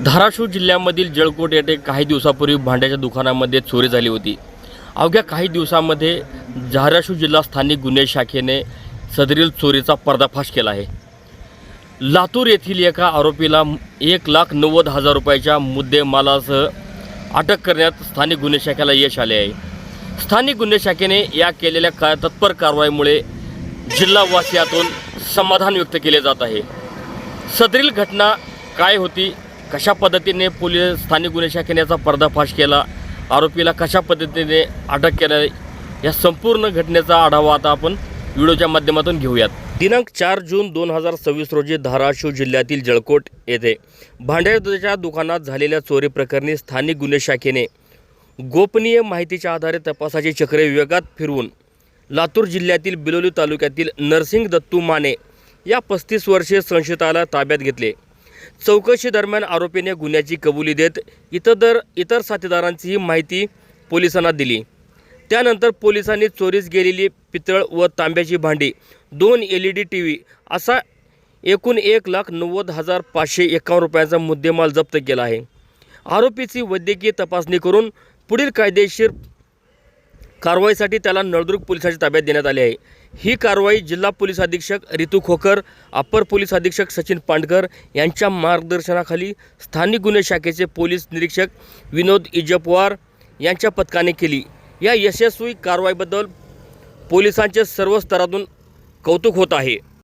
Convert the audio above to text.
धाराशिव जिल्ह्यामधील जळकोट येथे काही दिवसापूर्वी भांड्याच्या दुकानामध्ये चोरी झाली होती। अवघ्या काही दिवसांमध्ये धाराशिव जिल्हा स्थानिक गुन्हे शाखेने सदरील चोरीचा पर्दाफाश केला आहे। लातूर येथील एका आरोपीला 1,90,000 रुपयाच्या मुद्देमालासह अटक करण्यात स्थानिक गुन्हे शाखेला यश आले आहे। स्थानिक गुन्हे शाखेने या केलेल्या तत्पर कारवाईमुळे जिल्हावासियातून समाधान व्यक्त केले जात आहे। सदरील घटना काय होती, कशा पद्धतीने पोलीस स्थानिक गुन्हे शाखेने याचा पर्दाफाश केला, आरोपीला कशा पद्धतीने अटक केलं, या संपूर्ण घटनेचा आढावा आता आपण व्हिडिओच्या माध्यमातून घेऊयात। दिनांक 4 जून 2026 रोजी धाराशिव जिल्ह्यातील जळकोट येथे भांड्याच्या दुकानात झालेल्या चोरी प्रकरणी स्थानिक गुन्हे शाखेने गोपनीय माहितीच्या आधारे तपासाची चक्रे वेगात फिरवून लातूर जिल्ह्यातील बिलोली तालुक्यातील नरसिंग दत्तू माने या 35 वर्षीय संशयिताला ताब्यात घेतले। चौकशी दरम्यान आरोपीने गुन्ह्याची कबुली देत इतर साथीदारांचीही माहिती पोलिसांना दिली। त्यानंतर पोलिसांनी चोरीस गेलेली पितळ व तांब्याची भांडी, 2 LED TV असा एकूण 1,90,551 रुपयांचा मुद्देमाल जप्त केला आहे। आरोपीची वैद्यकीय तपासणी करून पुढील कायदेशीर कारवाईसाठी त्याला नळदुर्ग पोलिसांच्या ताब्यात देण्यात आले आहे। ही कारवाई जिल्हा पोलीस अधीक्षक रितू खोकर, अप्पर पोलीस अधीक्षक सचिन पांडकर यांच्या मार्गदर्शनाखाली स्थानिक गुन्हे शाखेचे पोलीस निरीक्षक विनोद इजपवार यांच्या पथकाने केली। या यशस्वी कारवाईबद्दल पोलिसांचे सर्व स्तरातून कौतुक होत आहे।